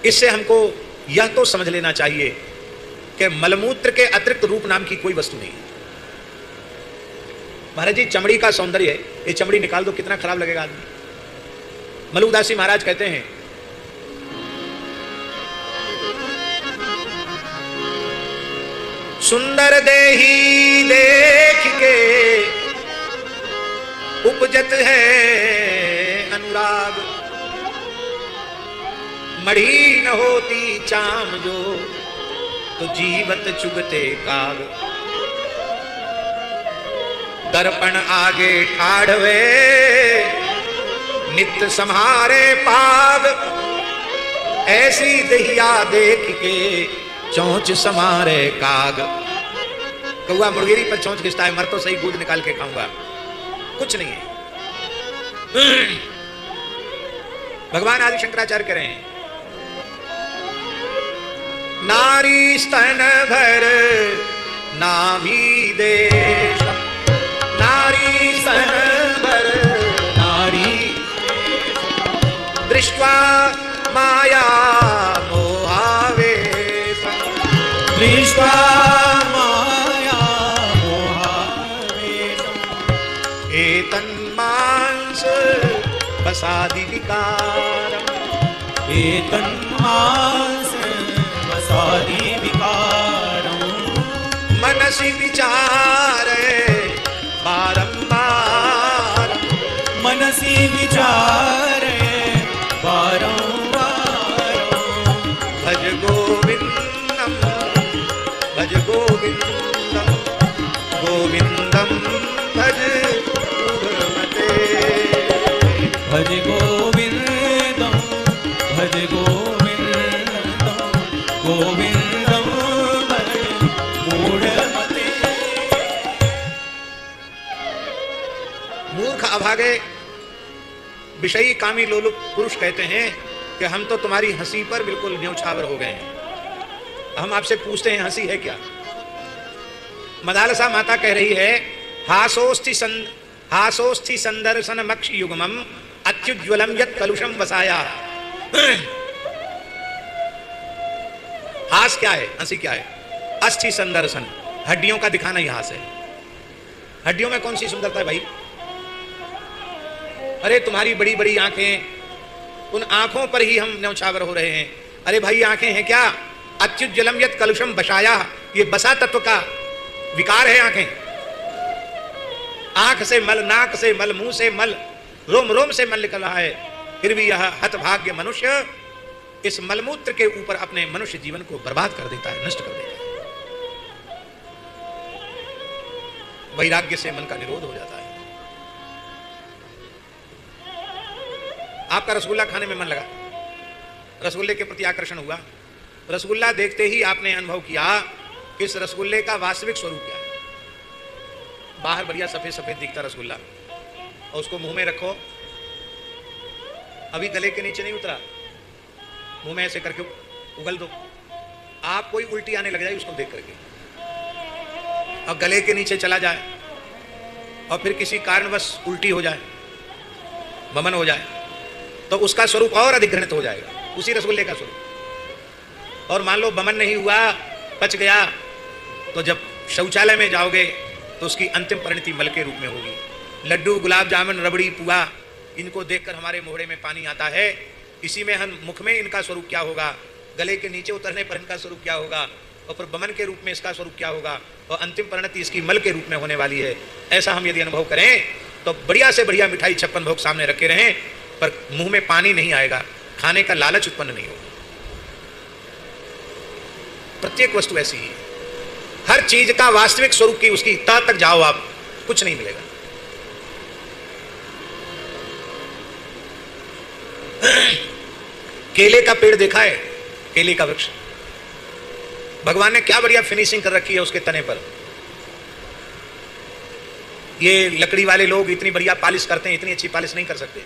इससे हमको यह तो समझ लेना चाहिए कि मलमूत्र के अतिरिक्त रूप नाम की कोई वस्तु नहीं है। महाराज जी चमड़ी का सौंदर्य है, ये चमड़ी निकाल दो कितना खराब लगेगा आदमी। मलुकदासी महाराज कहते हैं सुंदर देही देख के उपजत है अनुराग, मढ़ी न होती चाम जो तो जीवत चुगते काग। दर्पण आगे ठाढ़वे नित्य सम्हारे पाग, ऐसी दहिया देख के चोंच समारे काग। कौआ मुर्गेरी पर चोंच खिंचता है, मर तो सही दूध निकाल के खाऊंगा, कुछ नहीं है। भगवान आदि शंकराचार्य कह रहे हैं नारी स्तन भर नाभि देश, नारी स्तन भर नारी दृष्ट्वा माया मोहावेश, दृष्ट्वा माया मोहावेश। एतन्मांस वसादि विकारम्, एतन्मांस वसादि विकारम्। मनसि विचारे बारंबार, मनसि विचारे बारंबार। भज गोविंदम भज गोविंदम, गोविंदम भज उर्मते। भज गोविंदम भज गोविंदम, गोविंदम भज मूढ़मते। मूर्ख अभागे विषयी कामी लोलुप पुरुष कहते हैं कि हम तो तुम्हारी हंसी पर बिल्कुल न्यौछावर हो गए हैं। हम आपसे पूछते हैं हंसी है क्या? मदालसा माता कह रही है हासोस्थि संदर्शन मक्ष युग्मम अत्युज्वलम यत् कलुषम वसाया। हास क्या है, हंसी क्या है? अस्थि संदर्शन, हड्डियों का दिखाना ही हास है। हड्डियों में कौन सी सुंदरता है भाई? अरे तुम्हारी बड़ी बड़ी आंखें, उन आंखों पर ही हम न्यौछावर हो रहे हैं। अरे भाई आंखें हैं क्या? अत्युज्वलम यत् कलुषम वसाया, ये बसा तत्व का विकार है आंखें। आंख से मल, नाक से मल, मुंह से मल, रोम रोम से मल निकल रहा है, फिर भी यह हतभाग्य मनुष्य इस मलमूत्र के ऊपर अपने मनुष्य जीवन को बर्बाद कर देता है, नष्ट कर देता है। वैराग्य से मन का निरोध हो जाता है। आपका रसगुल्ला खाने में मन लगा, रसगुल्ले के प्रति आकर्षण हुआ, रसगुल्ला देखते ही आपने अनुभव किया कि इस रसगुल्ले का वास्तविक स्वरूप क्या है। बाहर बढ़िया सफेद सफेद दिखता रसगुल्ला, और उसको मुंह में रखो, अभी गले के नीचे नहीं उतरा, मुंह में ऐसे करके उगल दो, आप कोई उल्टी आने लग जाए उसको देख करके, और गले के नीचे चला जाए, और फिर किसी कारणवश उल्टी हो जाए, वमन हो जाए, तो उसका स्वरूप और अधिक घृणित हो जाएगा, उसी रसगुल्ले का स्वरूप। और मान लो वमन नहीं हुआ, पच गया, तो जब शौचालय में जाओगे तो उसकी अंतिम परिणति मल के रूप में होगी। लड्डू, गुलाब जामुन, रबड़ी, पुआ, इनको देखकर हमारे मोहड़े में पानी आता है। इसी में हम मुख में इनका स्वरूप क्या होगा, गले के नीचे उतरने पर इनका स्वरूप क्या होगा, और फिर वमन के रूप में इसका स्वरूप क्या होगा, और अंतिम परिणति इसकी मल के रूप में होने वाली है। ऐसा हम यदि अनुभव करें तो बढ़िया से बढ़िया मिठाई 56 भोग सामने रखे रहें, पर मुंह में पानी नहीं आएगा, खाने का लालच उत्पन्न नहीं होगा। प्रत्येक वस्तु ऐसी ही है, हर चीज का वास्तविक स्वरूप की उसकी तह तक जाओ आप, कुछ नहीं मिलेगा। केले का पेड़ देखा है, केले का वृक्ष, भगवान ने क्या बढ़िया फिनिशिंग कर रखी है उसके तने पर। ये लकड़ी वाले लोग इतनी बढ़िया पॉलिश करते हैं, इतनी अच्छी पॉलिश नहीं कर सकते।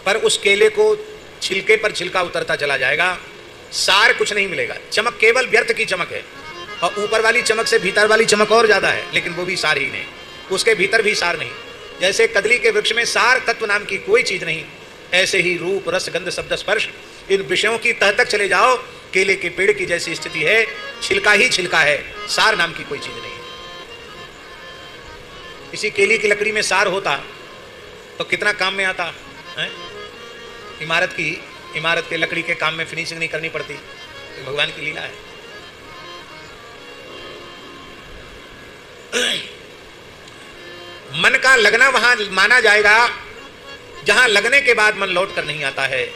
पर उस केले को छिलके पर छिलका उतरता चला जाएगा, सार कुछ नहीं मिलेगा, चमक केवल व्यर्थ की चमक है, और ऊपर वाली चमक से भीतर वाली चमक और ज्यादा है, लेकिन वो भी सार ही नहीं, उसके भीतर भी सार नहीं। जैसे कदली के वृक्ष में सार तत्व नाम की कोई चीज नहीं, ऐसे ही रूप रस गंध शब्द स्पर्श इन विषयों की तह तक चले जाओ, केले के पेड़ की जैसी स्थिति है, छिलका ही छिलका है, सार नाम की कोई चीज नहीं है। इसी केली की लकड़ी में सार होता तो कितना काम में आता है? इमारत के लकड़ी के काम में फिनिशिंग नहीं करनी पड़ती। तो भगवान की लीला है। मन का लगना वहां माना जाएगा जहां लगने के बाद मन लौट कर नहीं आता है।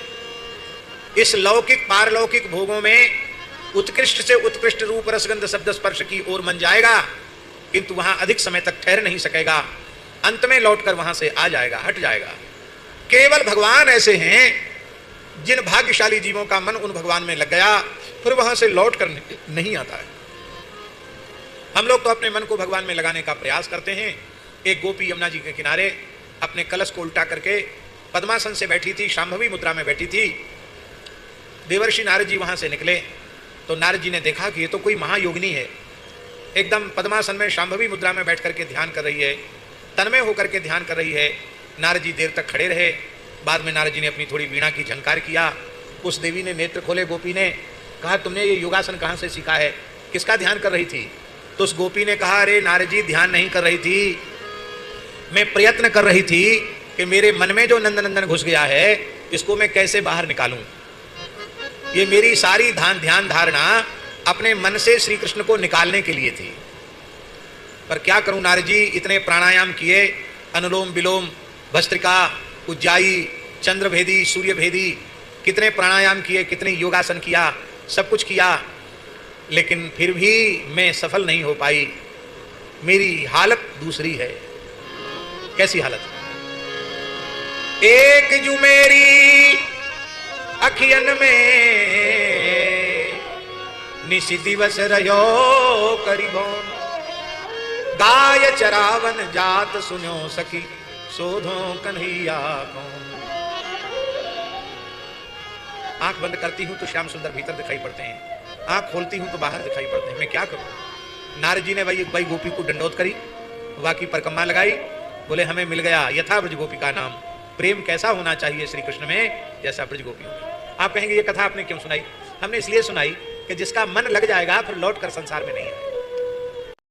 इस लौकिक पारलौकिक भोगों में उत्कृष्ट से उत्कृष्ट रूप रसगंध शब्द स्पर्श की ओर मन जाएगा, किंतु वहां अधिक समय तक ठहर नहीं सकेगा, अंत में लौटकर वहां से आ जाएगा, हट जाएगा। केवल भगवान ऐसे हैं जिन भाग्यशाली जीवों का मन उन भगवान में लग गया, फिर वहां से लौट कर नहीं आता है। हम लोग तो अपने मन को भगवान में लगाने का प्रयास करते हैं। एक गोपी यमुना जी के किनारे अपने कलश को उल्टा करके पद्मासन से बैठी थी, शांभवी मुद्रा में बैठी थी। देवर्षि नारद जी वहां से निकले तो नारद जी ने देखा कि ये तो कोई महायोगिनी है, एकदम पद्मासन में शांभवी मुद्रा में बैठ करके ध्यान कर रही है, तन्मय होकर के ध्यान कर रही है। नारद जी देर तक खड़े रहे। बाद में नारद जी ने अपनी थोड़ी वीणा की झंकार किया। उस देवी ने नेत्र खोले, गोपी ने कहा, तुमने ये योगासन कहाँ से सीखा है, किसका ध्यान कर रही थी? तो उस गोपी ने कहा, अरे नारद जी, ध्यान नहीं कर रही थी, मैं प्रयत्न कर रही थी कि मेरे मन में जो नंदनंदन घुस गया है इसको मैं कैसे बाहर निकालूं। ये मेरी सारी ध्यान धारणा अपने मन से श्री कृष्ण को निकालने के लिए थी। पर क्या करूं नारद जी, इतने प्राणायाम किए, अनुलोम विलोम, भस्त्रिका, उज्जाई, चंद्रभेदी, सूर्यभेदी, कितने प्राणायाम किए, कितने योगासन किया, सब कुछ किया, लेकिन फिर भी मैं सफल नहीं हो पाई। मेरी हालत दूसरी है। कैसी हालत? एक जू मेरी अखियन में निशि दिवस रहो करीबो, गाय चरावन जात सुनो सखी, शोधो कन्हैया कौन। आंख बंद करती हूं तो श्याम सुंदर भीतर दिखाई पड़ते हैं, आंख खोलती हूं तो बाहर दिखाई पड़ते हैं। मैं क्या करूं? नारद जी ने भाई गोपी को दंडोत करी, वाकी परकम्मा लगाई, बोले हमें मिल गया यथा ब्रज गोपी का नाम। प्रेम कैसा होना चाहिए श्री कृष्ण में, जैसा ब्रज गोपी में। आप कहेंगे ये कथा आपने क्यों सुनाई? हमने इसलिए सुनाई कि जिसका मन लग जाएगा फिर लौट कर संसार में नहीं आएगा।